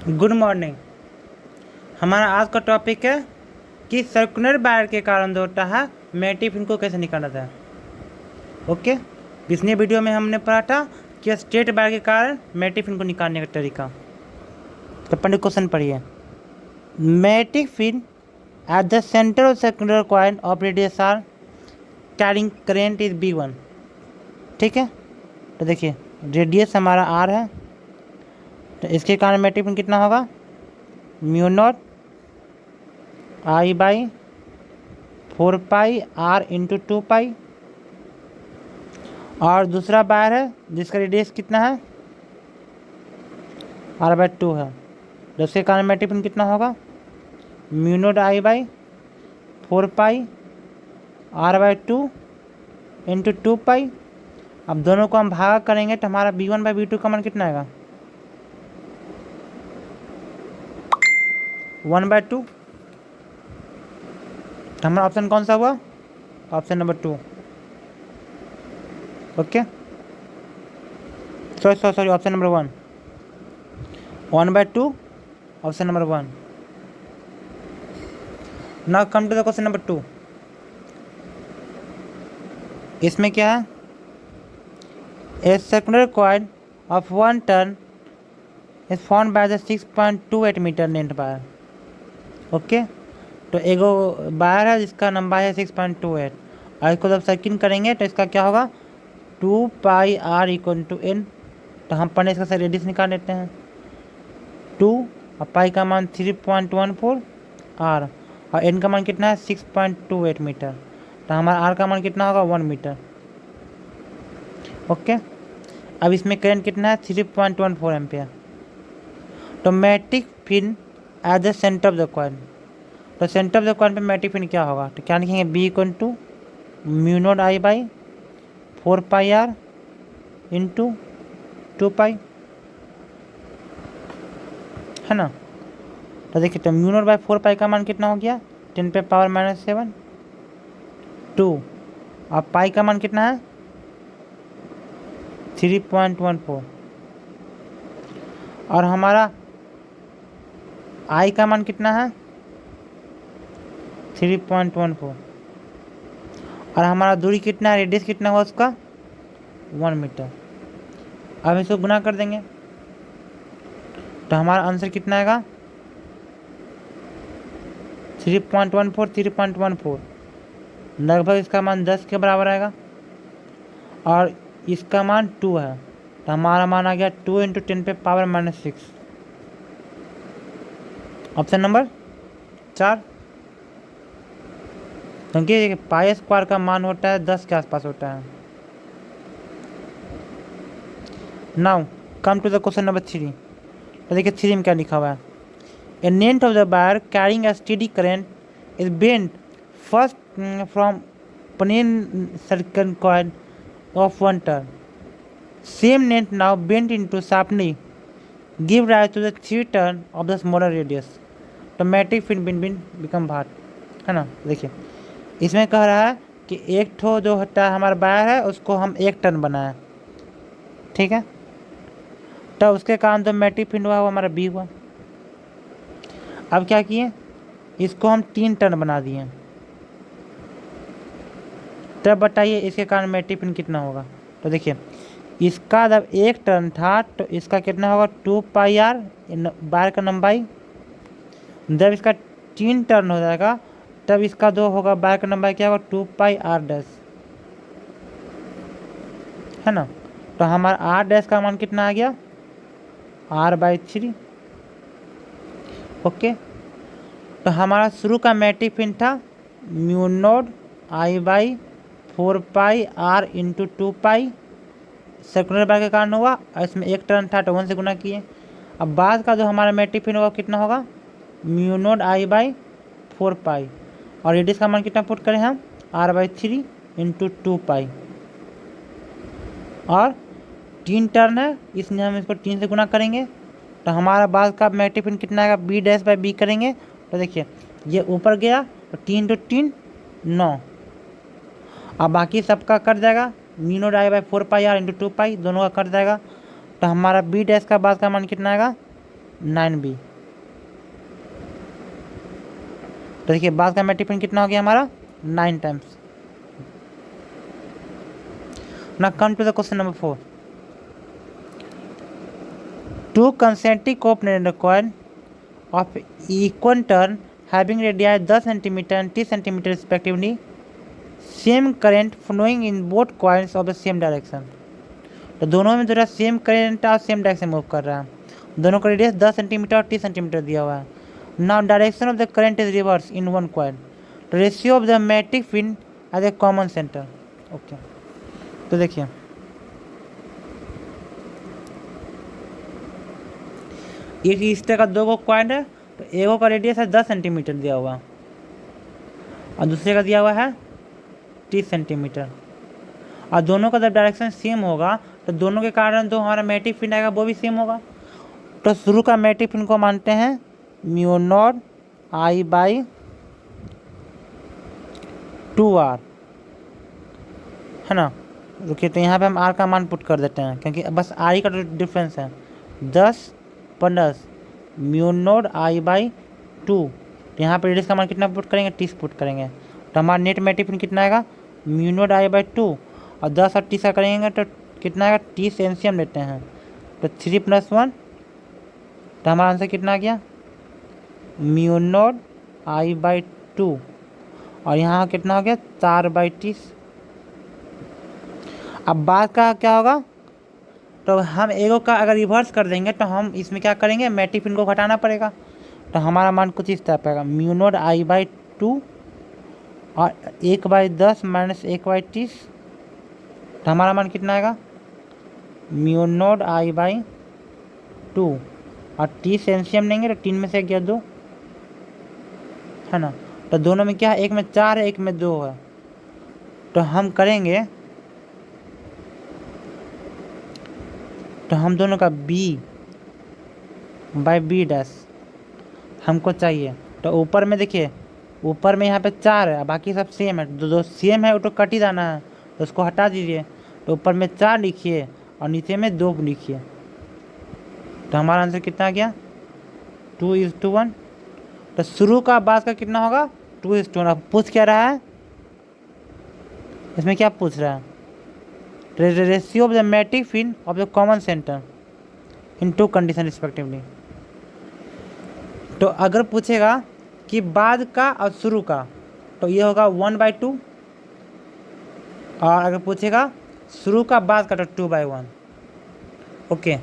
Good morning. हमारा आज का टॉपिक है कि सर्कुलर बायर के कारण जो होता है मैटिव फिन को कैसे निकाला जाए। ओके, पिछले वीडियो में हमने पढ़ा था कि स्ट्रेट बायर के कारण मैटिव फिन को निकालने का तरीका। तो पंडित क्वेश्चन पढ़िए। मैटिव फिन at the centre of circular coil of radius R carrying current is B1। ठीक है, तो देखिए रेडियस हमारा R है, तो इसके कारण मैटिव फिन कितना होगा, μ0 I/4 R इंटू 2 और दूसरा बायर है जिसका रेडियस कितना है R/2 है, तो उसके कारण मैटिव फिन कितना होगा μ0 I/4 R/2 इंटू 2। अब दोनों को हम भागा करेंगे तो हमारा B1/B2 का मान कितना आएगा 1/2। हमारा ऑप्शन कौन सा हुआ, option number 2। Okay, sorry option number 1, 1/2 option number 1। Now come to the question number 2। इसमें क्या है, a circular coil of 1 turn is formed by the 6.28 metre length wire. Okay, तो एगो बायर है जिसका लंबाई है 6.28 और इसको जब सर्किल करेंगे तो इसका क्या होगा 2πr = n। तो हम पहले इसका रेडियस निकाल लेते हैं 2 और पाई का मान 3.14 r और n का मान कितना है 6.28 मीटर। तो हमारा r का मान कितना होगा 1 मीटर। ओके, अब इसमें करंट कितना है 3.14 एम्पियर। तो मैटिव फिन at the centre of the coil, तो सेंटर ऑफ द कॉइल पे मैटिव फिन क्या होगा, तो क्या लिखेंगे B = μ0 I/4 इंटू 2 है ना। तो देखिए तो μ0/4 का मान कितना हो गया 10⁻⁻7 2 और पाई का मान कितना है 3.14 और हमारा आई का मान कितना है 3.14 और हमारा दूरी कितना है, रेडियस कितना हुआ उसका 1 मीटर। अब इसको गुना कर देंगे तो हमारा आंसर कितना आएगा 3.14 लगभग इसका मान 10 के बराबर आएगा और इसका मान 2 है, तो हमारा मान आ गया 2 × 10⁻⁻6 ऑप्शन नंबर 4। क्योंकि पाई स्क्वायर का मान होता है 10 के आसपास होता है। Now come to the question number 3। तो देखिए 3 में क्या लिखा हुआ है, a length of the wire carrying a steady current is bent first from plane circle coil of 1 turn, same length now bent into sharply give rise to the 3 turn of the smaller radius. तो मैटिव fin become भाट है ना। देखिए इसमें कह रहा है कि एक ठो जो होता है हमारा वायर है उसको हम 1 टर्न बनाए, ठीक है, तो उसके कारण जो मैटिव फिन हुआ वो हमारा B हुआ। अब क्या किए, इसको हम 3 टर्न बना दिए, तब बताइए इसके कारण मैटिव फिन कितना होगा। तो देखिए इसका जब 1 टर्न था तो इसका कितना होगा 2πr बायर का लंबाई। जब इसका 3 टर्न हो जाएगा तब इसका जो होगा बायर का लंबाई क्या होगा 2πr' है ना। तो हमारा r' का मान कितना आ गया R/3। ओके, तो हमारा शुरू का मैटिव फिन था μ0 I/4 r into 2 circular buyer के कारण हुआ और इसमें 1 टर्न था तो 1 से गुना किए। अब बाद का जो हमारा मैटिव फिन होगा कितना होगा μ0 I/4 और रेडियस का मान कितना पुट करें हम R/3 इंटू 2 और 3 टर्न है इसलिए हम इसको 3 से गुना करेंगे। तो हमारा बाद का मैटिव फिन कितना आएगा B'/B करेंगे। तो देखिए ये ऊपर गया तो 3 × 3 9 और बाकी सबका कट जाएगा μ0 I/4 r इंटू 2 दोनों का कट जाएगा। तो हमारा B' का बाद का मान कितना आएगा 9b। तो देखिए बाद का मेट्रिक फिन कितना हो गया हमारा 9 times. Now come to the question number 4. Two concentric coplanar coil of equal turn having radii 10 cm and 30 cm respectively, same current flowing in both coils of the same direction. तो दोनों में जो है same current और same direction move कर रहा है। दोनों का रेडियस 10 सेंटीमीटर और 30 सेंटीमीटर दिया हुआ है। Now direction of the current is reverse in one coil. Ratio of the magnetic field as a common centre. Okay, तो देखिए एक इस तरह का दो गो कॉइल है, तो एक का रेडियस है 10 सेंटीमीटर दिया हुआ और दूसरे का दिया हुआ है 30 सेंटीमीटर। और दोनों का जब डायरेक्शन सेम होगा तो दोनों के कारण जो हमारा मैग्नेटिक फील्ड आएगा वो भी सेम होगा। तो शुरू का मैग्नेटिक फील्ड को मानते हैं mu naught I by 2r, है ना। रुकिए, तो यहाँ पे हम r का मान पुट कर देते हैं क्योंकि बस r ही का डिफरेंस है। 10 plus mu naught I by 2, तो यहाँ पे रेडियस का मान कितना पुट करेंगे 30 पुट करेंगे। तो हमारा नेट मैग्नेटिक फील्ड कितना आएगा म्यू नॉट I बाई 2 और 10 और 30 का करेंगे तो कितना आएगा 30 एलसीएम लेते हैं तो 3 + 1, तो हमारा आंसर कितना आ गया म्यू नॉट I बाई 2 और यहाँ कितना हो गया 4/30। अब बाद का क्या होगा, तो हम एगो का अगर रिवर्स कर देंगे तो हम इसमें क्या करेंगे मैग्नेटिक फील्ड को घटाना पड़ेगा। तो हमारा मान कुछ इस तरह पाएगा म्यू नॉट I बाई 2 और 1/10 माइनस 1/30, तो हमारा मान कितना आएगा म्यू नॉट I बाई 2 और 30 एलसीएम लेंगे तो 3 में से गया 2, है ना। तो दोनों में क्या है, एक में 4 है एक में 2 है। तो हम करेंगे, तो हम दोनों का b बाई b डैश हमको चाहिए। तो ऊपर में देखिए, ऊपर में यहाँ पे 4 है बाकी सब सेम है, जो सेम है वो तो कट ही जाना है, तो उसको हटा दीजिए। तो ऊपर में 4 लिखिए और नीचे में 2 लिखिए। तो हमारा आंसर कितना आ गया 2:1। तो शुरू का बाद का कितना होगा 2:1। अब पूछ क्या रहा है, इसमें क्या पूछ रहा है, ratio of the magnetic field of the common centre in 2 condition respectively. तो अगर पूछेगा कि बाद का और शुरू का तो ये होगा 1/2, और अगर पूछेगा शुरू का बाद का तो 2/1। ओके,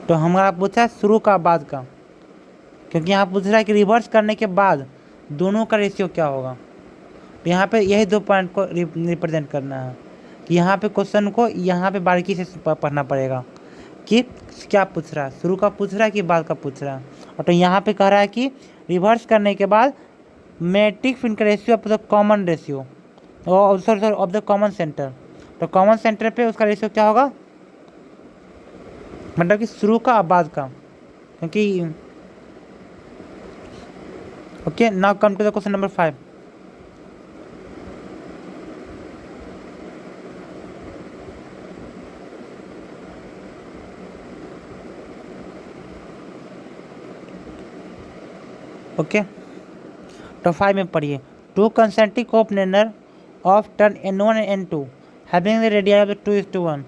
तो हमारा पूछा है शुरू का बाद का, क्योंकि यहाँ पूछ रहा है कि रिवर्स करने के बाद दोनों का रेशियो क्या होगा। तो यहाँ पे यही 2 पॉइंट को रिप्रेजेंट करना है कि यहाँ पे क्वेश्चन को यहाँ पे बारीकी से पढ़ना पड़ेगा कि क्या पूछ रहा है, शुरू का पूछ रहा है कि बाद का पूछ रहा है। और तो यहाँ पे कह रहा है कि रिवर्स करने के बाद मैग्नेटिक फील्ड का ratio of the common ratio sorry of the common centre. तो कॉमन सेंटर पे उसका रेशियो क्या होगा, मतलब कि शुरू का और बाद का, क्योंकि okay. Now come to the question number 5। Okay, तो 5 में पढ़िए 2 concentric coplanar of turn N1 and N2 having the radii of the 2:1,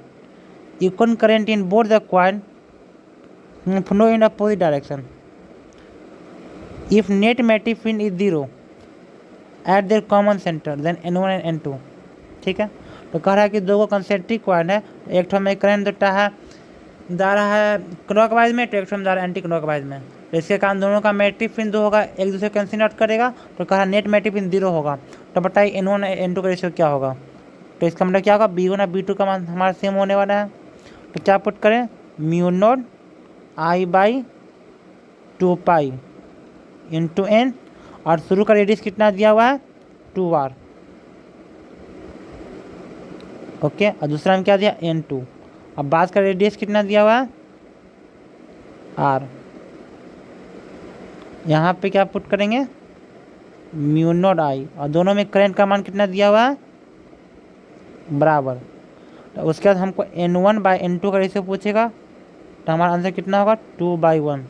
equal current in both the coil flow in opposite direction. If net magnetic field is 0 at their common center then N1 and N2। ठीक है, तो कह रहा है कि 2 concentric coil है, एक ठो में करंट देता है जा रहा है क्लॉकवाइज में, तो एक ठो में जा रहा है एंटी क्लॉकवाइज में। तो इसके कारण दोनों का मैग्नेटिक फील्ड 2 होगा, एक दूसरे को कैंसिल आउट करेगा। तो कह रहा नेट मैग्नेटिक फील्ड 0 होगा। तो बताइए N1 N2 का रेशियो क्या होगा। तो इसका मतलब क्या होगा B1 और B2 का मान हमारा सेम होने वाला है। तो क्या पुट करें mu naught I by 2π into N, और शुरू का रेडियस कितना दिया हुआ है 2r। ओके, और दूसरा में क्या दिया N2, अब बाद का रेडियस कितना दिया हुआ है r। यहाँ पे क्या पुट करेंगे म्यू नॉट I, और दोनों में करंट का मान कितना दिया हुआ है बराबर। तो उसके बाद हमको N1 बाई N2 का रेशियो पूछेगा, तो हमारा आंसर कितना होगा 2/1,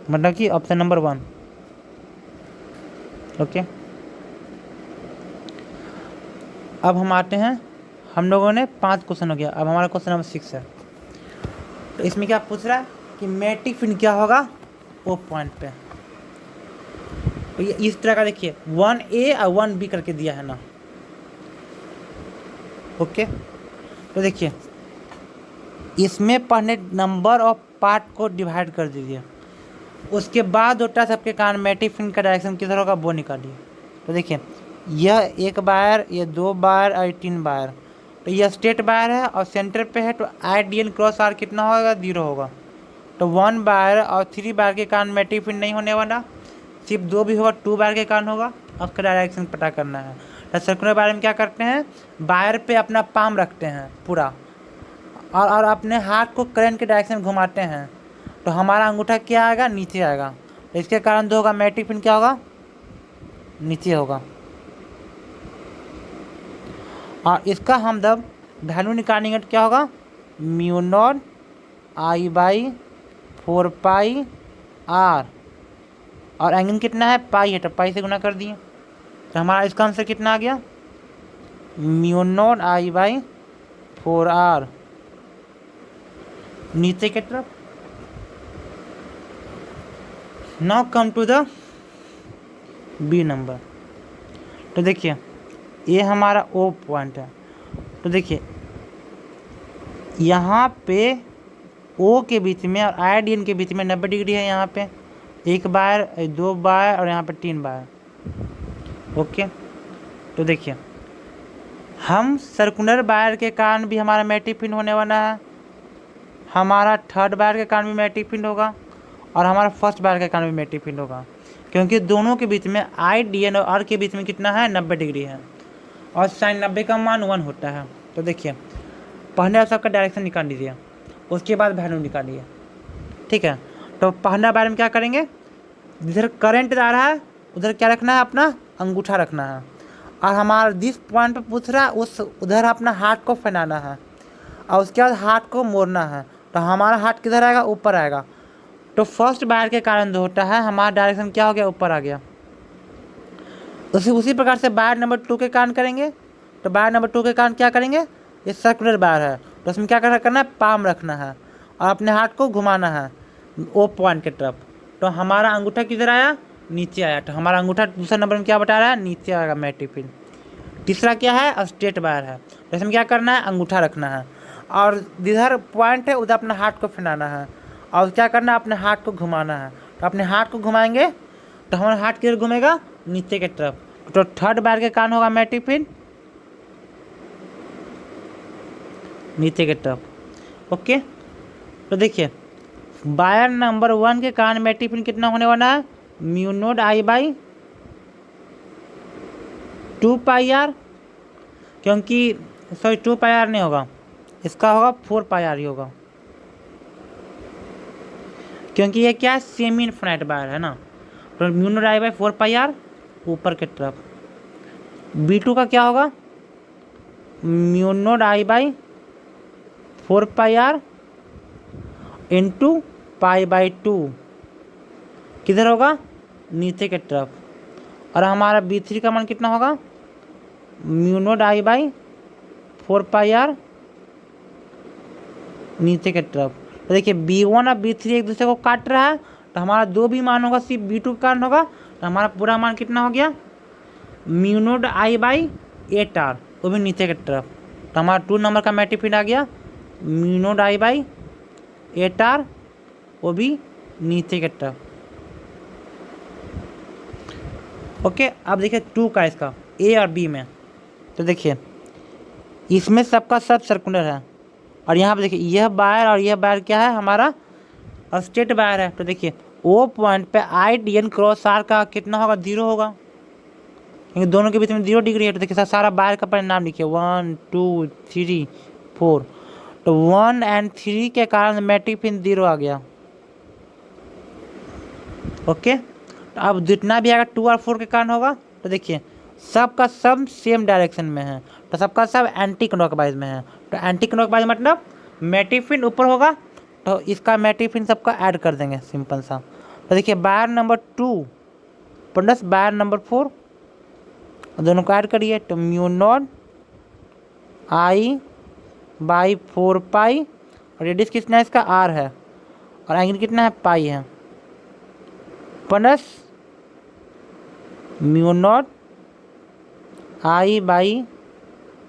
मतलब कि ऑप्शन नंबर 1। ओके, अब हम आते हैं, हम लोगों ने 5 क्वेश्चन हो गया, अब हमारा क्वेश्चन नंबर 6 है। तो इसमें क्या पूछ रहा है कि मैट्रिक फिन क्या होगा ओ पॉइंट पे। तो ये इस तरह का देखिए 1A और 1B करके दिया है ना। ओके, तो देखिए इसमें पढ़ने नंबर ऑफ पार्ट को डिवाइड कर दीजिए, उसके बाद उल्टा सबके कारण मैट्रिक फिन का डायरेक्शन किधर होगा वो निकालिए। तो देखिए यह 1 बार, ये 2 बार और 3 बार, तो यह स्ट्रेट बार है और सेंटर पे है, तो IDN क्रॉस R कितना होगा 0 होगा। तो 1 बार और 3 बार के कारण मैट्रिक फिन नहीं होने वाला, सिर्फ 2 भी होगा, 2 बार के कारण होगा। अब उसका डायरेक्शन पता करना है। तो सर्कुलर बार में क्या करते हैं, बायर पे अपना पाम रखते हैं पूरा और अपने हाथ को करंट के डायरेक्शन घुमाते हैं, तो हमारा अंगूठा क्या आएगा, नीचे आएगा। तो इसके कारण जो होगा मैट्रिक फिन क्या होगा, नीचे होगा। और इसका हम जब वैल्यू निकालेंगे तो क्या होगा, μ0 I/4πr, और एंगल कितना है, पाई है, तो पाई से गुना कर दिए। तो हमारा इसका आंसर कितना आ गया, μ0 I/4r नीचे की तरफ। Now come to the B number. तो देखिए ये हमारा ओ पॉइंट है। तो देखिए यहाँ पे ओ के बीच में और IDN के बीच में 90 डिग्री है। यहाँ पे 1 बार, 2 बार और यहाँ पे 3 बार। ओके, तो देखिए हम सर्कुलर बार के कारण भी हमारा मैट्रिक फिन होने वाला है, हमारा थर्ड बार के कारण भी मैट्रिक फिन होगा और हमारा फर्स्ट बार के कारण भी मैट्रिक फिन होगा, क्योंकि दोनों के बीच में IDN और R के बीच में कितना है, 90 डिग्री है और साइन 90 का मान 1 होता है। तो देखिए पहले सबका डायरेक्शन निकाल लीजिए, उसके बाद वैल्यू निकालिए। ठीक है, तो पहला बार में क्या करेंगे, जिधर करंट जा रहा है उधर क्या रखना है, अपना अंगूठा रखना है, और हमारा जिस पॉइंट पे पूछ रहा है उस उधर अपना हाथ को फैलाना है और उसके बाद हाथ को मोड़ना है। तो हमारा हाथ किधर आएगा, ऊपर आएगा। तो फर्स्ट बार के कारण जो होता है हमारा डायरेक्शन क्या हो गया, ऊपर आ गया। उसी प्रकार से बार नंबर 2 के कारण करेंगे। तो बार नंबर 2 के कारण क्या करेंगे, ये सर्कुलर बार है, तो उसमें क्या करना है, पाम रखना है और अपने हाथ को घुमाना है ओ पॉइंट की तरफ। तो हमारा अंगूठा किधर आया, नीचे आया। तो हमारा अंगूठा दूसरा नंबर में क्या बता रहा है, नीचे आएगा मैट्रिक फिन। तीसरा क्या है, स्ट्रेट बार है, तो इसमें क्या करना है, अंगूठा रखना है और जिधर पॉइंट है उधर अपना हाथ को फैलाना है और क्या करना है, अपने हाथ को घुमाना है। तो अपने हाथ को घुमाएंगे तो हमारा हाथ किधर घूमेगा, नीचे की तरफ। तो थर्ड बार के कारण होगा मैट्रिक फिन नीचे की तरफ। ओके, तो देखिए बायर नंबर 1 के कारण मैट्रिक फिन कितना होने वाला है, μ0 I/2πr, क्योंकि सॉरी 2πr नहीं होगा, इसका होगा 4πr ही होगा, क्योंकि ये क्या सेमी इनफिनाइट बार है ना। तो μ0 I/4πr ऊपर की तरफ। B2 का क्या होगा, μ0 I/4πr इंटू π/2 किधर होगा, नीचे की तरफ। और हमारा B3 का मान कितना होगा, μ0 I/4πr नीचे की तरफ। तो देखिए B1 और B3 एक दूसरे को काट रहा है, तो हमारा जो भी मान होगा सिर्फ B2 का कारण होगा। तो हमारा पूरा मान कितना हो गया, μ0 I/8r, वो भी नीचे की तरफ। तो हमारा 2 नंबर का मैट्रिक फिन आ गया, μ0 I/8r, वो भी नीचे की तरफ। ओके, अब देखिए 2 का इसका A और B में। तो देखिए इसमें सबका सब सर्कुलर है और यहाँ पे देखिए यह बार और यह बार क्या है, हमारा स्ट्रेट बार है। तो देखिए ओ पॉइंट पे IDN क्रॉस R का कितना होगा, 0 होगा, क्योंकि दोनों के बीच में 0 डिग्री है। तो देखिए सारा बार का परिणाम लिखिए 1 2 3 4। तो 1 और 3 के कारण मैट्रिक फिन 0 आ गया। ओके, तो अब जितना भी आएगा 2 और 4 के कारण होगा। तो देखिए सबका सब सेम डायरेक्शन में है, तो सबका सब एंटी क्लॉकवाइज में है। तो एंटी क्लॉकवाइज मतलब मैट्रिक फिन ऊपर होगा तो इसका मैट्रिक फिर सबका ऐड कर देंगे सिंपल सा। तो देखिए बार नंबर 2 प्लस बार नंबर 4 दोनों को ऐड करिए तो म्यू नॉट आई बाई 4 पाई और रेडियस कितना है इसका आर है और एंगल कितना है पाई है plus mu not I by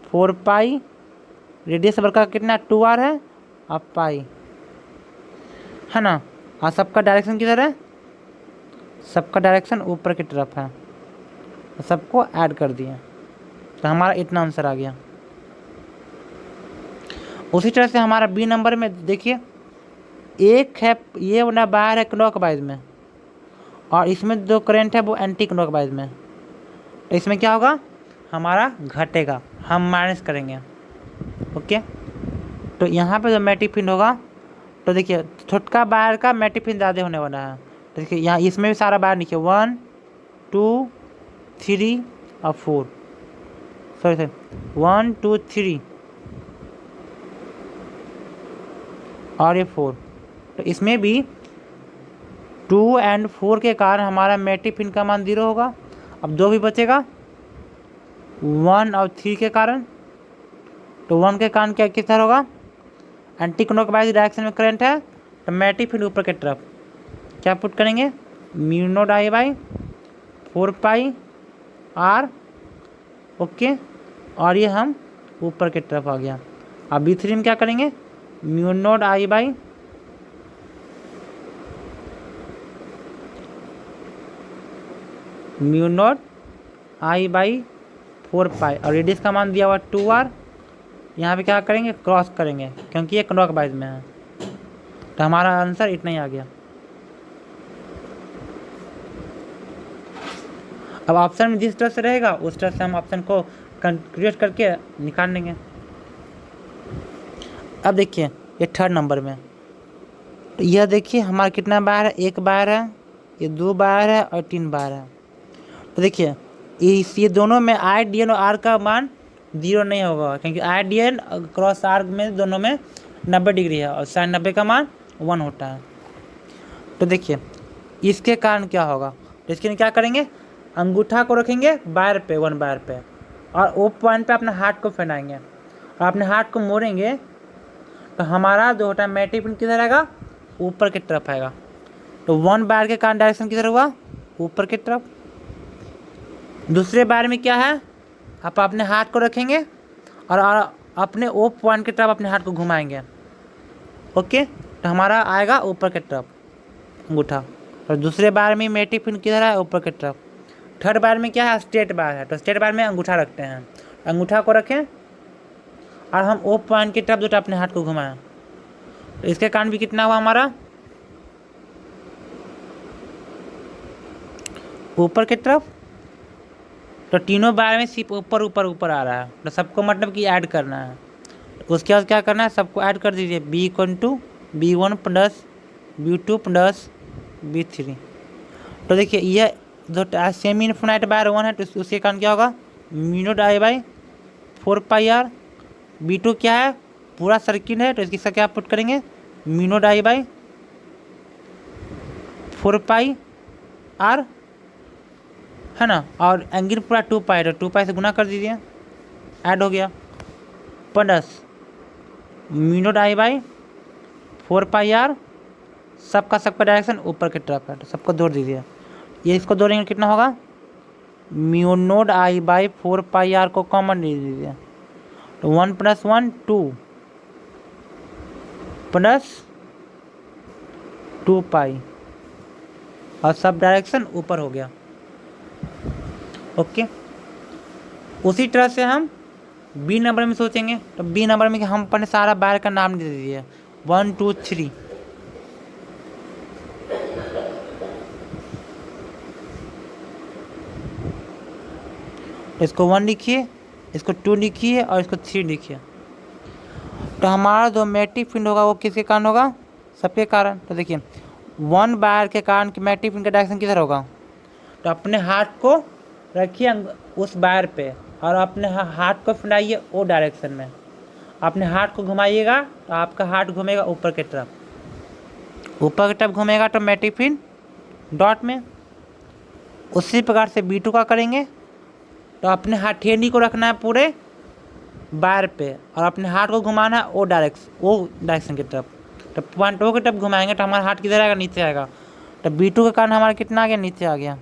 4 pi radius बरका कितना 2r है और पाई है ना। और सबका डायरेक्शन किधर है, सबका डायरेक्शन ऊपर की तरफ है, सबको ऐड कर दिए तो हमारा इतना आंसर आ गया। उसी तरह से हमारा बी नंबर में देखिए एक है ये वाला बाहर है क्लॉकवाइज में और इसमें जो करंट है वो एंटी क्लॉकवाइज में, तो इसमें क्या होगा हमारा घटेगा, हम माइनस करेंगे। ओके तो यहाँ पे जो मैट्रिक फील्ड होगा तो देखिए छोटका बाहर का मैट्रिक फील्ड ज़्यादा होने वाला है। तो देखिए यहाँ इसमें भी सारा बाहर लिखिए 1 2 3 और 4 सॉरी 1 2 3 और ये 4, तो इसमें भी 2 और 4 के कारण हमारा मैट्रिक फील्ड का मान 0 होगा। अब जो भी बचेगा 1 और 3 के कारण, तो 1 के कारण क्या किस तरह होगा एंटी क्लॉकवाइज डायरेक्शन में करंट है तो मैट्रिक फील्ड ऊपर की तरफ क्या पुट करेंगे mu not I by 4 pi are. Okay और ये हम ऊपर की तरफ आ गया। अब B3 में क्या करेंगे mu not I by mu naught I by 4 पाई और रेडियस का मान दिया हुआ 2r। यहाँ पे क्या करेंगे क्रॉस करेंगे क्योंकि ये क्लॉकवाइज में है, तो हमारा आंसर इतना ही आ गया। अब ऑप्शन में जिस तरह से रहेगा उस तरह से हम ऑप्शन को क्रिएट करके निकाल लेंगे। अब देखिए ये थर्ड नंबर में, तो यह देखिए हमारा कितना बार है, एक बार है, ये 2 बार है और 3 बार है। तो देखिए ये दोनों में आई डी एन और आर का मान 0 नहीं होगा क्योंकि I D N cross R में दोनों में 90 डिग्री है और साइन 90 का मान 1 होता है। तो देखिए इसके कारण क्या होगा, तो इसके लिए क्या करेंगे अंगूठा को रखेंगे बार पे 1 बार पे और ओ पॉइंट पे अपने हाथ को फैलाएंगे और अपने हाथ को मोड़ेंगे तो हमारा जो होता है मैट्रिक फील्ड किधर आएगा ऊपर की तरफ आएगा। तो 1 बार के कारण डायरेक्शन किधर हुआ ऊपर की तरफ। दूसरे बार में क्या है आप अपने हाथ को रखेंगे और अपने ओ पॉइंट की तरफ अपने हाथ को घुमाएंगे। ओके तो हमारा आएगा ऊपर की तरफ अंगूठा। और दूसरे बार में मैट्रिक फील्ड किधर है ऊपर की तरफ। थर्ड बार में क्या है स्ट्रेट बार है, तो स्ट्रेट बार में अंगूठा रखते हैं, अंगूठा को रखें और हम ओ पॉइंट की तरफ जो अपने हाथ को घुमाएं, तो इसके कारण भी कितना हुआ हमारा ऊपर की तरफ। तो तीनों बार में सिर्फ ऊपर ऊपर ऊपर आ रहा है, तो सबको मतलब कि ऐड करना है। तो उसके बाद क्या करना है सबको ऐड कर दीजिए B1 plus B2 plus B3। तो देखिए यह जो सेमी इनफिनाइट बार 1 है तो उसके कारण क्या होगा mu not I by 4 pi r. B2 क्या है पूरा सर्किल है तो इसकी क्या पुट करेंगे mu not I by 4 pi r है ना, और एंगल पूरा 2 पाई है तो 2 पाई से गुना कर दीजिए ऐड हो गया plus mu not I by 4 pi r. सबका डायरेक्शन ऊपर की तरफ है तो सबको जोड़ दीजिए, ये इसको जोड़ेंगे कितना होगा mu not I by 4 pi are को कॉमन ले दीजिए तो 1 + 1 2 प्लस 2 पाई और सब डायरेक्शन ऊपर हो गया। ओके उसी तरह से हम बी नंबर में सोचेंगे, तो बी नंबर में हम अपने सारा बार का नाम दे दीजिए 1 2 3। इसको 1 लिखिए, इसको 2 लिखिए और इसको 3 लिखिए। तो हमारा जो मैट्रिक फील्ड होगा वो किसके कारण होगा सबके कारण। तो देखिए 1 बार के कारण मैट्रिक फील्ड का डायरेक्शन किधर होगा, तो अपने हाथ को रखिए उस बार पे और अपने हाथ को फैलाइए ओ डायरेक्शन में, अपने हाथ को घुमाइएगा तो आपका हाथ घूमेगा ऊपर की तरफ ऊपर की तरफ घूमेगा तो मेटिफिन डॉट में। उसी प्रकार से B2 का करेंगे तो अपने हथेली को रखना है पूरे बार पे और अपने हाथ को घुमाना है वो डायरेक्शन की तरफ। तो पॉइंट O की तरफ घुमाएंगे तो हमारा हाथ किधर आएगा, नीचे आएगा। तो B2 के कारण हमारा कितना आ गया, नीचे आ गया।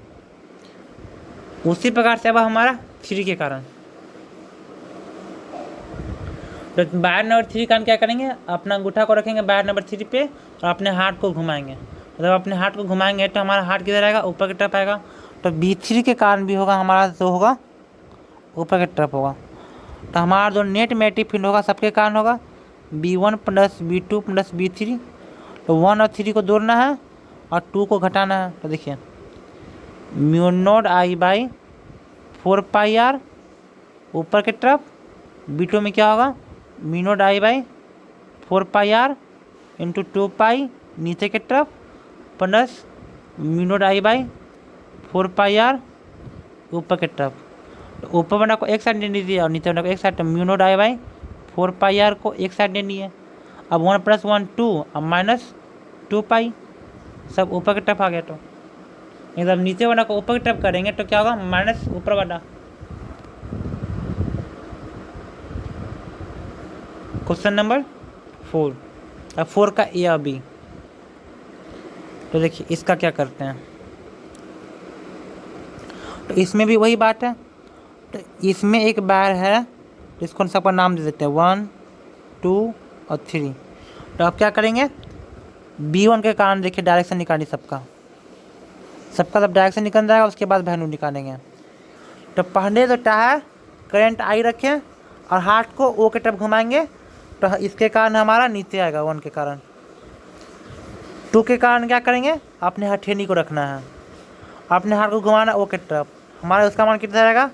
उसी प्रकार से अब हमारा 3 के कारण, तो बार नंबर 3 कारण क्या करेंगे, अपना अंगूठा को रखेंगे बार नंबर 3 पे और अपने हाथ को घुमाएंगे। जब अपने हाथ को घुमाएंगे तो हमारा हाथ किधर आएगा, ऊपर की तरफ आएगा। तो B3 के कारण भी होगा हमारा, जो होगा ऊपर की तरफ होगा। तो हमारा जो नेट मेटिफिन होगा सबके कारण होगा B1 plus B2 plus B3। तो 1 और 3 को जोड़ना है और 2 को घटाना है। तो देखिए mu naught I by 4πr ऊपर की तरफ, B2 में क्या होगा mu naught I by 4πr into 2π नीचे की तरफ plus mu naught I by 4πr ऊपर की तरफ। तो ऊपर वाला को एक साइड दे दीजिए और नीचे वाला को एक साइड। तो mu naught I by 4πr को एक साइड दे दिए। अब 1 + 1 2 और माइनस 2π सब ऊपर की तरफ आ गया। तो जब नीचे वाला को ऊपर की तरफ करेंगे तो क्या होगा, माइनस ऊपर वाला। Question number 4। अब 4 का A और B। तो देखिए इसका क्या करते हैं, तो इसमें भी वही बात है। तो इसमें एक बार है तो इसको सबका नाम दे देते हैं 1 2 और 3। तो आप क्या करेंगे, B1 के कारण देखिए डायरेक्शन निकालिए सबका जब डायरेक्शन निकल जाएगा उसके बाद वैल्यू निकालेंगे। तो पहले तो टायर करंट I रखें और हाथ को O के तरफ घुमाएंगे तो इसके कारण हमारा नीचे आएगा 1 के कारण। 2 के कारण क्या करेंगे, अपने हथेली को रखना है, अपने हाथ को घुमाना O के तरफ, हमारा उसका मान कितना आएगा,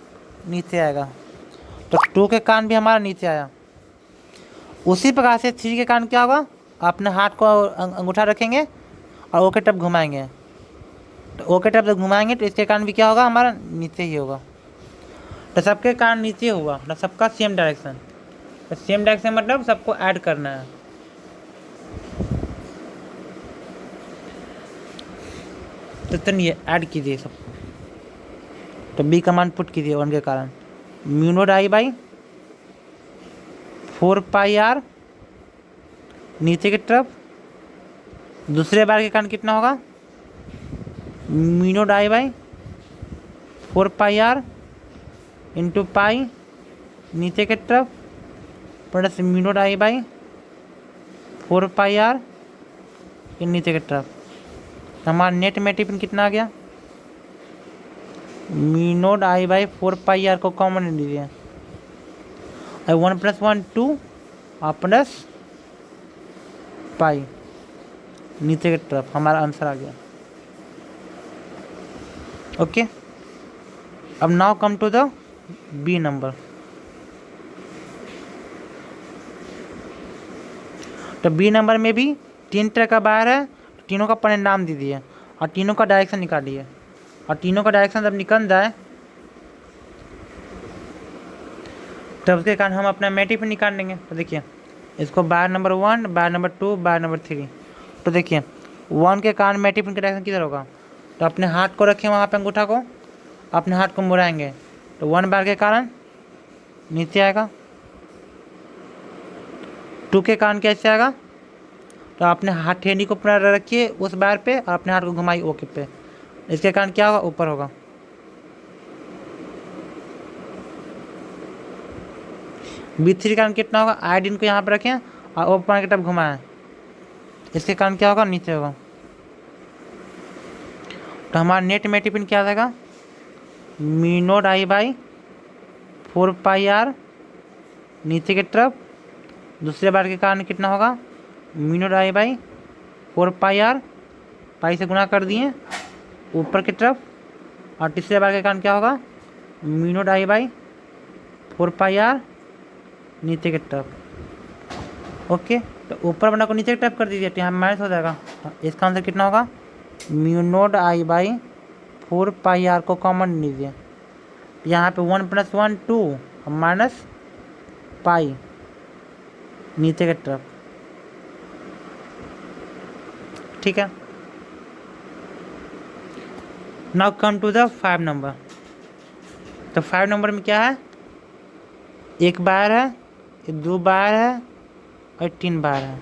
नीचे आएगा। तो 2 के कारण भी हमारा नीचे आया। उसी प्रकार से 3 के कारण क्या होगा, अपने हाथ को अंगूठा रखेंगे और O के तरफ घुमाएंगे। तो O के तरफ जब घुमाएंगे तो इसके कारण भी क्या होगा, हमारा नीचे ही होगा। तो सबके कारण नीचे हुआ, तो सबका सेम डायरेक्शन। तो सेम डायरेक्शन मतलब सबको ऐड करना है। तो चलिए ऐड कीजिए सबको। तो B का मान पुट कीजिए 1 के कारण mu naught I by 4πr नीचे की तरफ। दूसरे बार के कारण कितना होगा, mu naught I by 4πr into pi नीचे की तरफ plus mu naught I by 4πr नीचे की तरफ। हमारा नेट मेटिफिन कितना आ गया, mu naught I by 4πr को कॉमन ले लीजिए, 1 + 1 2 और प्लस पाई नीचे की तरफ। हमारा आंसर आ गया। ओके, अब now come to the B number. तो B नंबर में भी 3 तरह का बार है, तीनों का परिणाम दीजिए और तीनों का डायरेक्शन निकालिए। और तीनों का डायरेक्शन जब निकल जाए तब उसके कारण हम अपना मेटिफिन निकाल लेंगे। तो देखिए इसको बार नंबर 1 बार नंबर 2 बार नंबर 3। तो देखिए 1 के कारण मेटिफिन का डायरेक्शन किधर होगा, तो अपने हाथ को रखें वहाँ पे अंगूठा को, अपने हाथ को मुड़ाएंगे तो 1 बार के कारण नीचे आएगा। 2 के कारण कैसे आएगा, तो अपने हथेली को पूरा रखिए उस बार पे और अपने हाथ को घुमाइए ओके पे, इसके कारण क्या होगा, ऊपर होगा। B3 के कारण कितना होगा, आयोडीन को यहाँ पर रखें और ओपन की तरफ घुमाएं, इसके कारण क्या होगा, नीचे होगा। तो हमारा नेट मेटिफिन क्या आ जाएगा, mu naught I by 4πr नीचे की तरफ। दूसरे बार के कारण कितना होगा, mu naught I by 4πr पाई से गुना कर दिए ऊपर की तरफ। और तीसरे बार के कारण क्या होगा, mu naught I by 4πr नीचे की तरफ। ओके, तो ऊपर वाला को नीचे की तरफ कर दीजिए तो यहाँ माइनस हो जाएगा। इसका आंसर कितना होगा, mu naught I by 4πr को कॉमन लीजिए, यहाँ पे 1 + 1 2 और माइनस पाई नीचे की तरफ। ठीक है। Now come to the 5 number. तो 5 नंबर में क्या है, एक बार है, दो बार है और 3 बार है।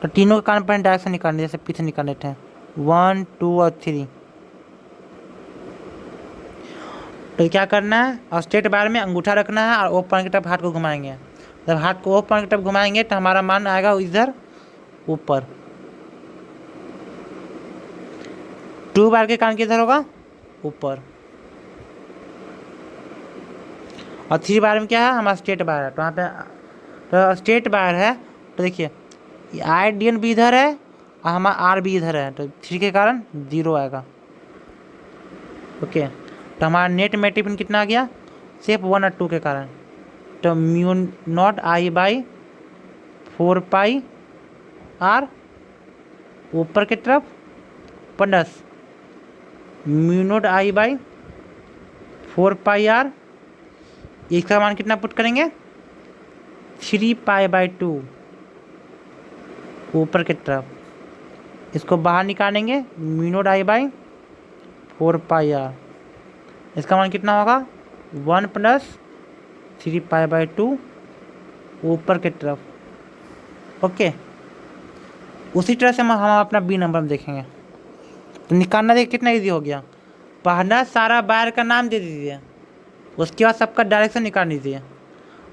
तो तीनों के कारण पर डायरेक्शन निकालने, जैसे पीछे निकालने थे 1 2 और 3। तो क्या करना है, और स्ट्रेट बार में अंगूठा रखना है और ओपन की तरफ हाथ को घुमाएंगे। जब हाथ को ओपन की तरफ घुमाएंगे तो हमारा मान आएगा इधर ऊपर। 2 बार के कारण किधर होगा, ऊपर। और 3 बार में क्या है, हमारा स्ट्रेट बार है। तो यहाँ पे तो स्ट्रेट बार है, तो देखिए आइडियन भी इधर है और हमारा आर भी इधर है, तो 3 के कारण 0 आएगा। ओके, तो हमारा नेट मैटिफिन कितना आ गया, सिर्फ 1 और 2 के कारण। तो mu not I by 4 pi r ऊपर की तरफ plus mu not I by 4 pi are, इसका मान कितना पुट करेंगे, 3 पाई बाई 2 ऊपर की तरफ। इसको बाहर निकालेंगे, mu not I by 4 pi are, इसका मान कितना होगा 1 प्लस 3 पाई बाई 2 ऊपर की तरफ। ओके, उसी तरह से हम अपना बी नंबर में देखेंगे। तो निकालना देखिए कितना इजी हो गया। पहला सारा बार का नाम दे दीजिए, उसके बाद सबका डायरेक्शन निकाल दीजिए,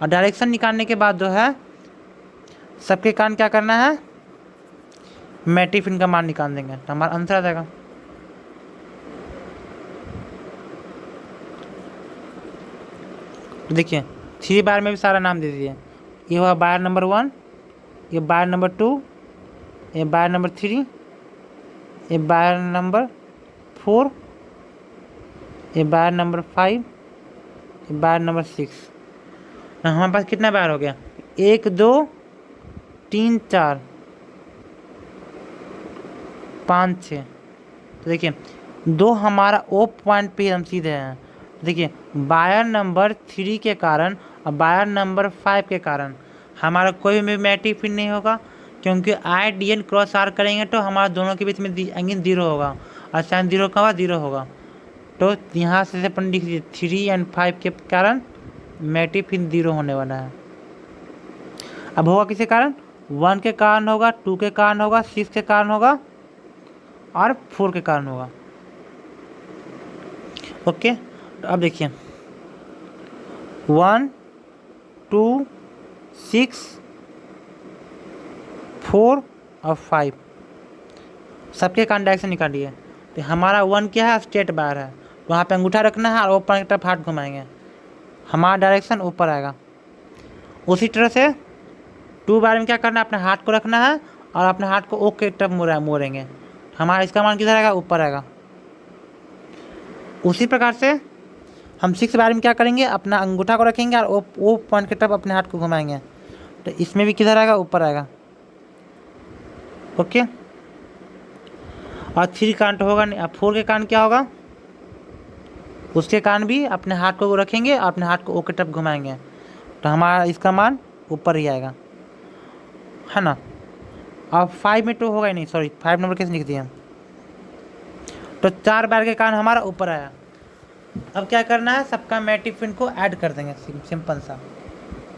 और डायरेक्शन निकालने के बाद जो है सबके कारण क्या करना है, मैटिफिन का मान निकाल देंगे, तो हमारा आंसर आ जाएगा। तो देखिए 3 बार में भी सारा नाम दे दीजिए। ये हुआ बार नंबर 1, ये बार नंबर 2, ये बार नंबर 3, ये बार नंबर 4, ये बार नंबर 5, ये बार नंबर 6। हमारे पास कितना बार हो गया, 1 2 3 4 5 6। तो देखिए 2 हमारा ओ पॉइंट पे हम सीधे हैं। देखिए बायर नंबर 3 के कारण और बायर नंबर 5 के कारण हमारा कोई भी मैटिफिन नहीं होगा, क्योंकि I D N cross R करेंगे तो हमारा दोनों के बीच में एंगल 0 होगा, और साइन 0 का 0 होगा। तो यहाँ से अपन लिख दीजिए 3 एंड 5 के कारण मैटिफिन 0 होने वाला है। अब होगा किसके कारण, 1 के कारण होगा, 2 के कारण होगा, 6 के कारण होगा और 4 के कारण होगा। ओके, तो अब देखिए 1 2 6 4 और 5 सबके कारण डायरेक्शन निकालिए। तो हमारा 1 क्या है, स्ट्रेट बार है, वहाँ पे अंगूठा रखना है और ऊपर की तरफ हाथ घुमाएंगे, हमारा डायरेक्शन ऊपर आएगा। उसी तरह से 2 बार में क्या करना है, अपने हाथ को रखना है और अपने हाथ को ओ की तरफ मोड़ेंगे, हमारा इसका मान किधर आएगा, ऊपर आएगा। उसी प्रकार से हम 6 बार में क्या करेंगे, अपना अंगूठा को रखेंगे और ओ पॉइंट की तरफ अपने हाथ को घुमाएंगे, तो इसमें भी किधर आएगा, ऊपर आएगा। ओके, और 3 कारण तो होगा नहीं। अब 4 के कारण क्या होगा, उसके कारण भी अपने हाथ को रखेंगे और अपने हाथ को ओ की तरफ घुमाएंगे, तो हमारा इसका मान ऊपर ही आएगा, है ना। अब 5 में तो होगा ही नहीं, सॉरी 5 नंबर कैसे लिख दिया। तो 4 बार के कारण हमारा ऊपर आया। अब क्या करना है, सबका मैटिफिन को ऐड कर देंगे, सिंपल सा,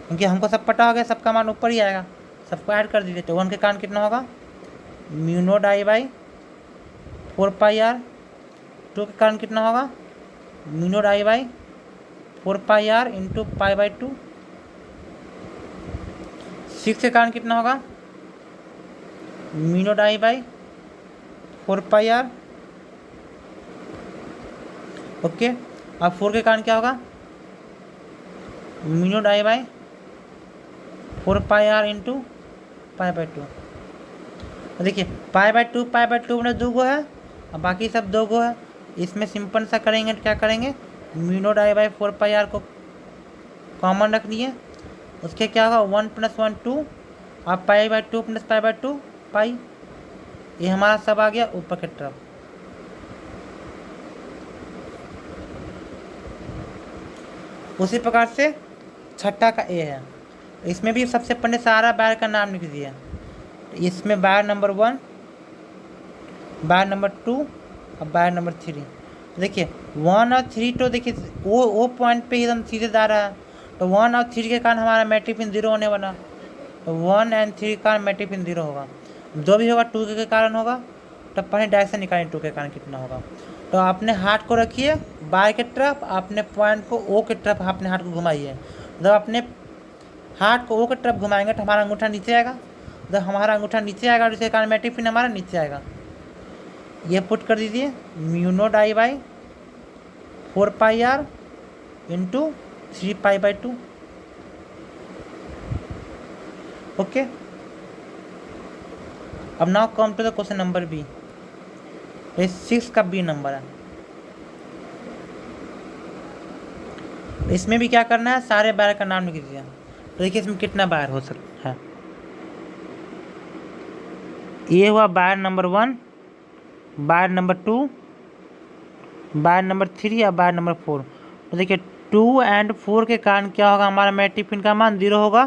क्योंकि हमको सब पता हो गया सबका मान ऊपर ही आएगा, सबको ऐड कर दीजिए। तो 1 के कारण कितना होगा, mu not I by 4 pi R. 2 के कारण कितना होगा, mu not I by 4 pi R into pi by 2। 6 के कारण कितना होगा, mu not I by 4 pi are. Okay, अब 4 के कारण क्या होगा, mu not I by 4 pi R into pi by 2। देखिए पाई बाई 2 में 2 गो है और बाकी सब 2 गो है। इसमें सिंपल सा करेंगे तो क्या करेंगे, mu not I by 4 pi are को कॉमन रख लिए, उसके क्या होगा 1 + 1 2 और पाई बाई 2 + पाई बाई 2 पाई। ये हमारा सब आ गया ऊपर की तरफ। उसी प्रकार से छठा का ए है, इसमें भी सबसे पहले सारा बार का नाम लिख दिया। इसमें बार नंबर 1, बार नंबर 2 और बार नंबर 3। देखिए 1 और 3 तो देखिए वो पॉइंट पे एकदम सीधे जा रहा है, तो 1 और 3 के कारण हमारा मैट्रिक पिन 0 होने वाला, तो 1 और 3 के कारण मैट्रिक पिन 0 होगा। जो भी होगा 2 के कारण होगा, तो पहले डायरेक्शन निकालें 2 के कारण कितना होगा। तो अपने हाथ को रखिए बार के तरफ, अपने पॉइंट को ओ के तरफ अपने हाथ को घुमाइए। जब अपने हाथ को ओ की तरफ घुमाएंगे तो हमारा अंगूठा नीचे आएगा, जब हमारा अंगूठा नीचे आएगा तो इसके कारण मैट्रिक पिन हमारा नीचे आएगा। ये पुट कर दीजिए mu not I by 4πr into 3π/2। Okay, अब now come to the question number B. ये 6 का बी नंबर है। इसमें भी क्या करना है, सारे बार का नाम लिख दीजिए। तो देखिए इसमें कितना बार हो सकता है। ये हुआ बार नंबर 1, बार नंबर 2, बार नंबर 3 और बार नंबर 4। तो देखिए 2 और 4 के कारण क्या होगा, हमारा मैट्रिक पिन का मान 0 होगा,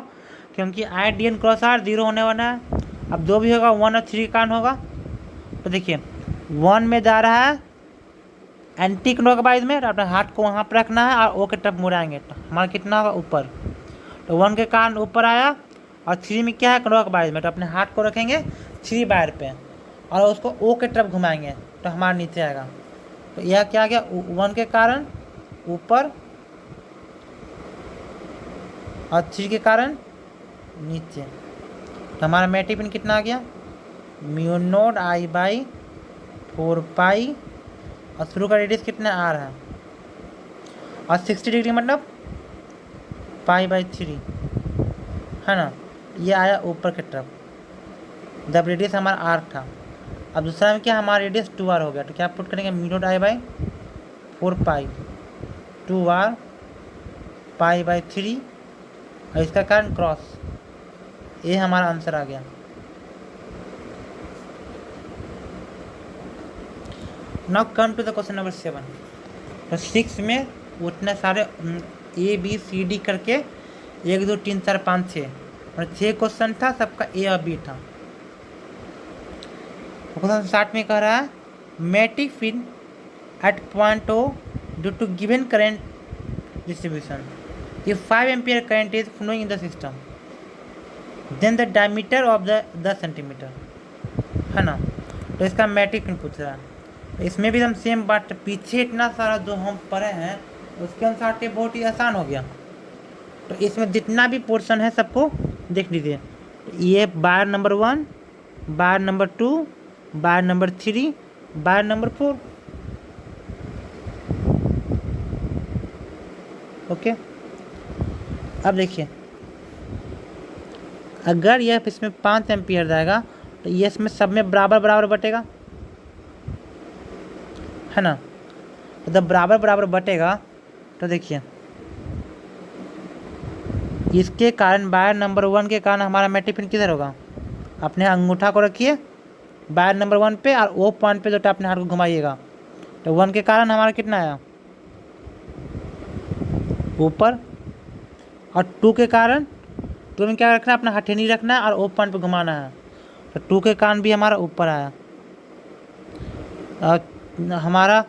क्योंकि I D N cross R 0 होने वाला है। अब जो भी होगा 1 और 3 के कारण होगा। तो देखिए 1 में जा रहा है एंटी क्लॉकवाइज में, तो अपने हाथ को वहाँ पर रखना है और ओ के तरफ मुड़ाएंगे तो हमारा कितना होगा ऊपर। तो 1 के कारण ऊपर आया, और 3 में क्या है क्लॉकवाइज में, तो अपने हाथ को रखेंगे 3 बार पे और उसको ओ के तरफ घुमाएंगे तो हमारा नीचे आएगा। तो यह क्या गया, 1 के कारण ऊपर और 3 के कारण नीचे। तो हमारा मैट्रिक पिन कितना आ गया, म्यू नॉट आई बाई 4π, और शुरू का रेडियस कितना आ रहा है, और 60 डिग्री मतलब π/3 है ना। ये आया ऊपर की तरफ जब रेडियस हमारा आर था। अब दूसरा में क्या, हमारा रेडियस 2r हो गया, तो क्या पुट करेंगे mu not I by 4π 2r π/3, और इसका कारण क्रॉस। ये हमारा आंसर आ गया। Now come to the question number 7। तो 6 में उतने सारे ए बी सी डी करके 1 2 3 4 5 6 और 6 क्वेश्चन था, सबका ए और बी था। क्वेश्चन 60 में कह रहा है मैट्रिक पिन at point O due to given current distribution, if 5 ampere current is flowing in the system, then the diameter of the 10 centimetre, है ना। तो इसका मैट्रिक पिन पूछ रहा है। इसमें भी हम सेम बात, पीछे इतना सारा जो हम पढ़े हैं उसके अनुसार ये बहुत ही आसान हो गया। तो इसमें जितना भी पोर्शन है सबको देख लीजिए। ये बार नंबर 1, बार नंबर 2, बार नंबर 3, बार नंबर 4। ओके, अब देखिए अगर यह इसमें 5 एम्पियर जाएगा तो ये इसमें सब में बराबर बराबर बटेगा, है ना। तो जब बराबर बराबर बटेगा तो देखिए इसके कारण बायर नंबर 1 के कारण हमारा मैट्रिक पिन किधर होगा, अपने अंगूठा को रखिए बायर नंबर 1 पे और ओ पॉइंट पे जो अपने हाथ को घुमाइएगा। तो 1 के कारण हमारा कितना आया ऊपर, और 2 के कारण 2 में क्या रखना है, अपना हथेली रखना है और ओ पॉइंट पे घुमाना है। तो 2 के कारण भी हमारा ऊपर आया। और हमारा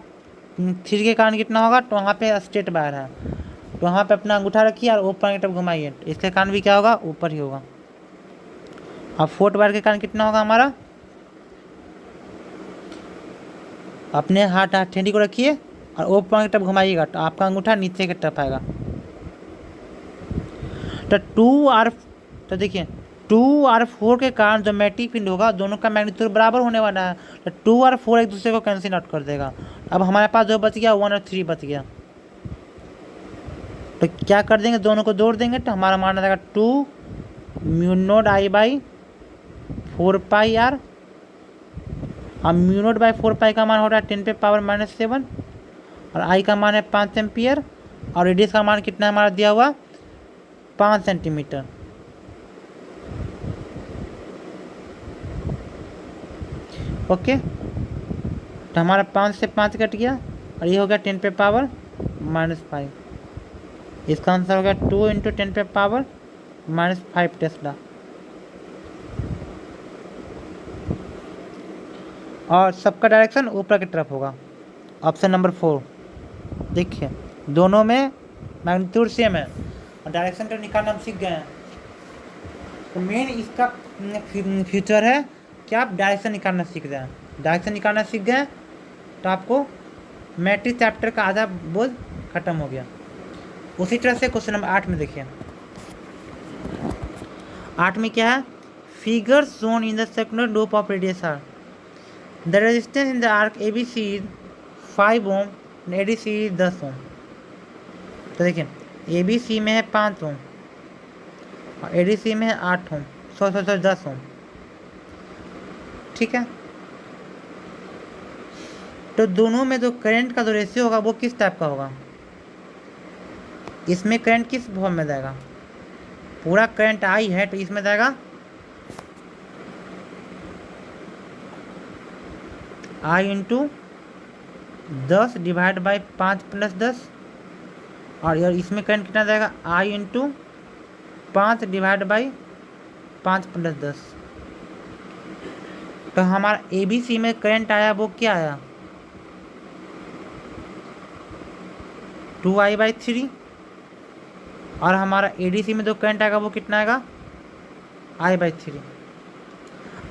3 के कारण कितना होगा, तो वहाँ पे स्ट्रेट बायर है, तो वहाँ पे अपना अंगूठा रखिए और ओ पॉइंट तक घुमाइए, इसके कारण भी क्या होगा ऊपर ही होगा। और 4 बायर के कारण कितना होगा हमारा, अपने हाथ हथेली को रखिए और ओ पॉइंट की तरफ घुमाइएगा तो आपका अंगूठा नीचे की तरफ आएगा। तो 2 और तो देखिए 2 और 4 के कारण जो मैट्रिक पिन होगा दोनों का मैग्नीट्यूड बराबर होने वाला है। तो 2 और 4 एक दूसरे को कैंसिल आउट कर देगा। अब हमारे पास जो बच गया 1 और 3 बच गया। तो क्या कर देंगे, दोनों को जोड़ देंगे तो हमारा मान आ जाएगा 2 mu not I by 4πr, और म्यू नॉट बाई 4π का मान हो रहा है 10⁻⁻⁷, और आई का मान है 5 एम्पियर, और रेडियस का मान कितना हमारा दिया हुआ 5 सेंटीमीटर। ओके, तो हमारा 5 से 5 कट गया और ये हो गया 10⁻⁻⁵। इसका आंसर हो गया 2 × 10⁻⁻⁵ टेस्ला। और सबका डायरेक्शन ऊपर की तरफ होगा। Option number 4। देखिए दोनों में मैग्नीट्यूड सेम है और डायरेक्शन का निकालना हम सीख गए हैं। तो मेन इसका फ्यूचर है कि आप डायरेक्शन निकालना सीख जाएं। डायरेक्शन निकालना सीख गए तो आपको मैट्रिक्स चैप्टर का आधा बोझ खत्म हो गया। उसी तरह से क्वेश्चन नंबर 8 में देखिए। 8 में क्या है, figures shown in the secondary loop of radius R the resistance in the arc A B C 5 ohm and A D C 10 ohm. तो देखिए ए बी सी में है 5 ओम और ए डी सी में है 8 ओम, 10 ओम। ठीक है, तो दोनों में जो करंट का जो रेशियो होगा वो किस टाइप का होगा, इसमें करंट किस फॉर्म में जाएगा, पूरा करंट आई है तो इसमें जाएगा आई इंटू 10 डिवाइड बाई 5 प्लस 10, और यार इसमें करंट कितना जाएगा आई इंटू 5 डिवाइड बाई 5 प्लस 10। तो हमारा ए बी सी में करंट आया वो क्या आया 2I/3, और हमारा ए डी सी में जो करंट आएगा वो कितना आएगा I/3।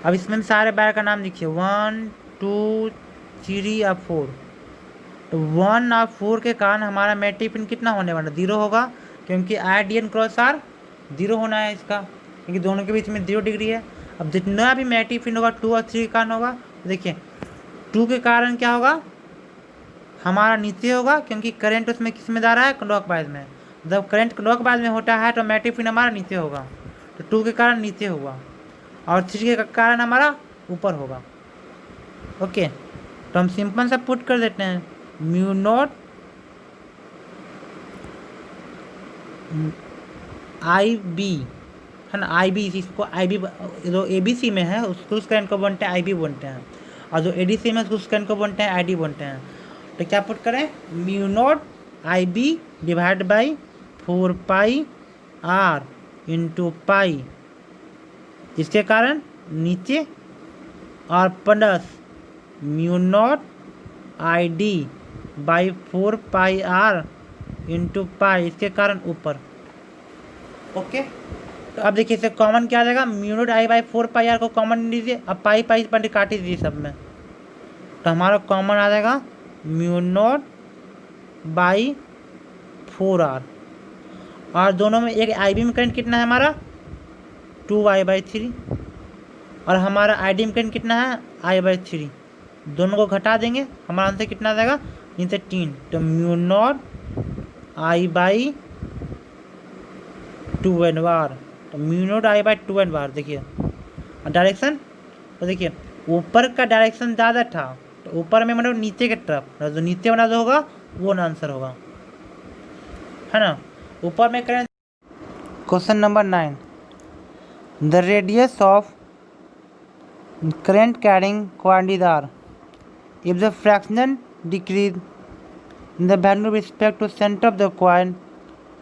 अब इसमें सारे वायर का नाम लिखिए 1 2 3 और 4। तो 1 और 4 के कारण हमारा मैट्रिक पिन कितना होने वाला 0 होगा, क्योंकि IDN क्रॉस R 0 होना है इसका, क्योंकि दोनों के बीच में 0 डिग्री है। अब जितना भी मैट्रिक पिन होगा 2 और 3 के कारण होगा। तो देखिए 2 के कारण क्या होगा हमारा नीचे होगा, क्योंकि करंट उसमें किस में जा रहा है क्लॉकवाइज में। जब करंट क्लॉकवाइज में होता है तो मैट्रिक पिन हमारा नीचे होगा, तो 2 के कारण नीचे होगा, और 3 के कारण हमारा ऊपर होगा। ओके, तो हम सिंपल सा पुट कर देते हैं म्यू नॉट आई बी है ना, आई बी इसको आई बी जो ए बी सी में है उसको उस करंट को बोलते हैं आई बी बोलते हैं, और जो ए डी सी में उस करंट को बोलते हैं आई डी बोलते हैं। तो क्या पुट करें mu not I B divide by 4 R into pi, जिसके कारण नीचे, और plus mu not I D by 4 into pi, इसके कारण ऊपर। ओके, तो अब देखिए इसे कॉमन क्या आ जाएगा म्यू नॉट आई बाई 4 को कॉमन लीजिए, अब पाई पर काट दीजिए सब में, तो हमारा कॉमन आ जाएगा म्यू नॉट बाई 4R, और दोनों में एक आई बी में करंट कितना है हमारा 2I/3, और हमारा आई डी में करंट कितना है I/3। दोनों को घटा देंगे हमारा आंसर कितना आ जाएगा नीचे 3, तो म्यू नॉट I/2n बार, तो म्यू नॉट I/2n बार। देखिए डायरेक्शन, तो देखिए ऊपर का डायरेक्शन ज़्यादा था, तो ऊपर में मतलब नीचे की तरफ, जो नीचे वाला जो होगा वो आंसर होगा, है ना। ऊपर में करें question number 9, the radius of current carrying quantities are if the fraction decrease in the value respect to centre of the coin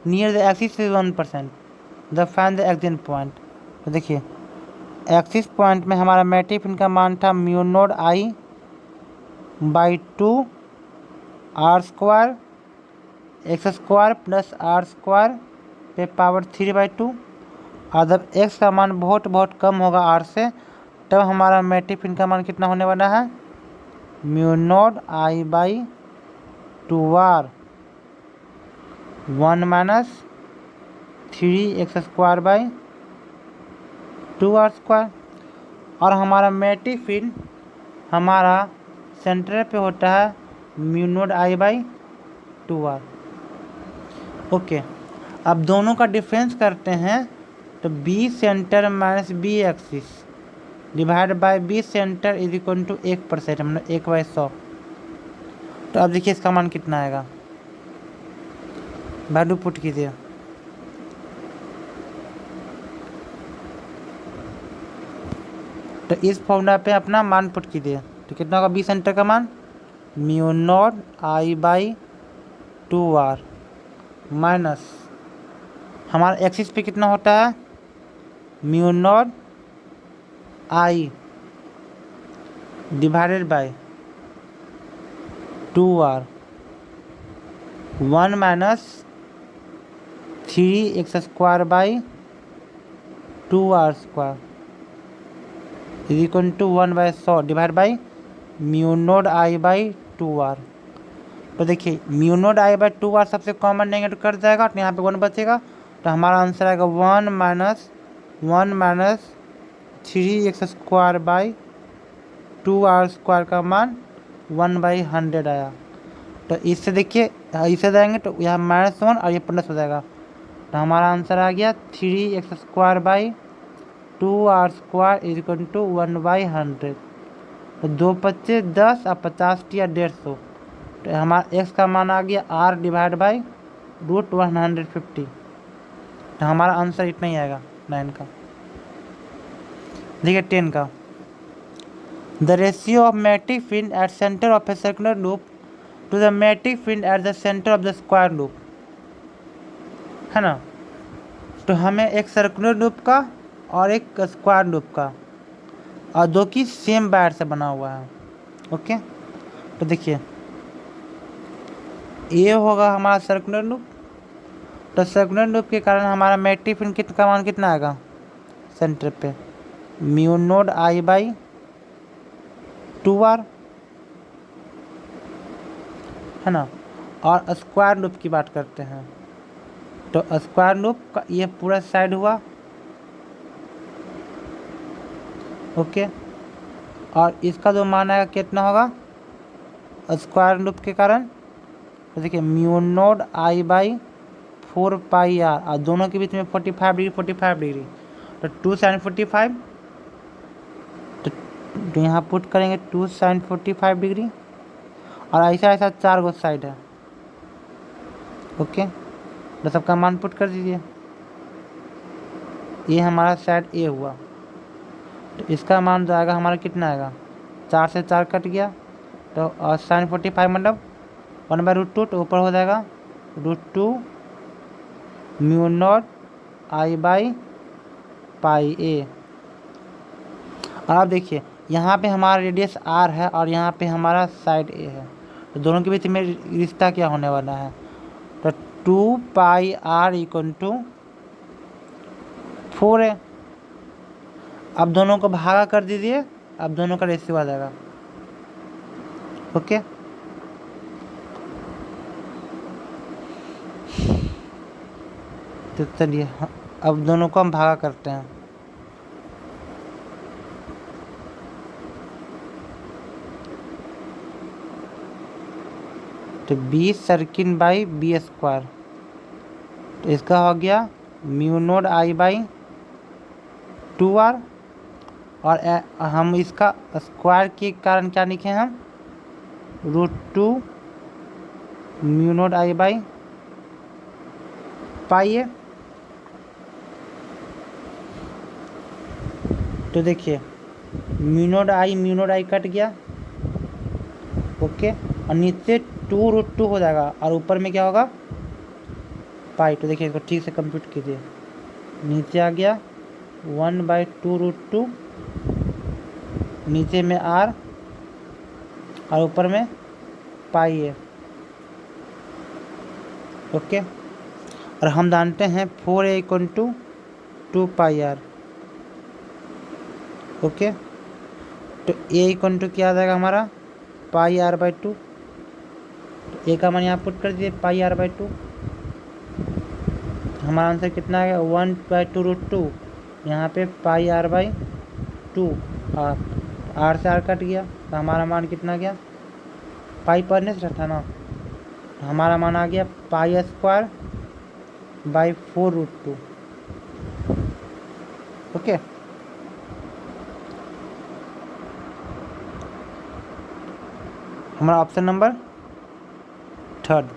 near the axis is 1%, the find the axis point. तो देखिए axis point में हमारा matric pin का मान था mu naught I by 2R² x² plus R² पे power 3/2, और जब x का मान बहुत बहुत कम होगा R से, तब हमारा मैट्रिक पिन का मान कितना होने वाला है mu not I by 2R 1 minus 3x² by 2R², और हमारा मैट्रिक पिन हमारा सेंटर पे होता है mu not I by 2R। Okay, अब दोनों का डिफरेंस करते हैं, तो B centre minus B axis divide by B centre is equal to 1%, मतलब 1/100। तो अब देखिए इसका मान कितना आएगा, वैल्यू पुट कीजिए। तो इस फॉर्मूला पे अपना मान पुट कीजिए, तो कितना होगा बी सेंटर का मान mu not I by 2R minus हमारा एक्सिस पे कितना होता है mu not I divided by 2r 1 minus 3x square by 2r square is equal to 1/100 divide by mu node I by 2r। तो देखिए mu node I by 2r सबसे common लेंगे तो कट जाएगा, तो यहाँ पे 1 बचेगा, तो हमारा आंसर आएगा 1 minus 3x square by 2r square का मान 1/100 आया। तो इससे देखिए इसे जाएंगे तो यहाँ -1 और ये प्लस हो जाएगा, तो हमारा आंसर आ गया 3x square by 2r square is equal to 1/100। तो 2 बच्चे 10 और 50 टिया 150, तो हमारा x का मान आ गया r डिवाइड बाई √150। तो हमारा आंसर इतना ही आएगा 9 का। देखिए 10 का, the ratio of magnetic field at centre of a circular loop to the magnetic field at the centre of the square loop, है ना। तो हमें एक सर्कुलर लूप का और एक स्क्वायर लूप का, और दो की सेम वायर से बना हुआ है। ओके, तो देखिए ये होगा हमारा सर्कुलर लूप, तो सर्कुलर लूप के कारण हमारा मैग्नेटिक फील्ड का मान कितना आएगा सेंटर पे, mu node I by 2r, है ना। और स्क्वायर लूप की बात करते हैं, तो स्क्वायर लूप का ये पूरा साइड हुआ, ओके, और इसका जो मान आएगा कितना होगा स्क्वायर लूप के कारण, तो देखिए mu node I by 4πr, और दोनों के बीच में 45 डिग्री 45 डिग्री, तो 2 sin 45, तो यहाँ पुट करेंगे 2 sin 45 डिग्री, और ऐसा ऐसा 4 गो साइड है। ओके, तो सबका मान पुट कर दीजिए, ये हमारा साइड ए हुआ, तो इसका मान जो आएगा हमारा कितना आएगा, 4 से 4 कट गया, तो और sin 45 मतलब 1/√2, तो ऊपर हो जाएगा √2 mu not I by pi A. और आप देखिए यहाँ पे हमारा रेडियस r है और यहाँ पे हमारा साइड ए है, तो दोनों के बीच में रिश्ता क्या होने वाला है, तो 2πr इक्वल टू 4 है। अब दोनों को भागा कर दीजिए, अब दोनों का रेशियो आ जाएगा। ओके, तो चलिए अब दोनों को हम भागा करते हैं, तो 20 सर्किल बाई 20 स्क्वायर, तो इसका हो गया mu node I by 2r, और हम इसका स्क्वायर के कारण क्या लिखे हम √2 mu node I by pi A. तो देखिए म्यू नोड आई कट गया, ओके, और नीचे 2√2 हो जाएगा, और ऊपर में क्या होगा पाई। तो देखिए इसको ठीक से कंप्यूट कीजिए, नीचे आ गया 1/2√2, नीचे में r और ऊपर में पाई है। ओके, और हम जानते हैं 4a इक्वल टू 2πr। ओके, तो a इक्वल टू क्या आ जाएगा हमारा πr/2, तो a का मान यहाँ पुट कर दीजिए πr/2, हमारा आंसर कितना आ गया 1/2√2, यहाँ पे πr/2, और r से r कट गया, तो हमारा मान कितना गया, पाई पढ़ने से था ना, तो हमारा मान आ गया π² बाई 4√2। ओके, हमारा ऑप्शन नंबर 3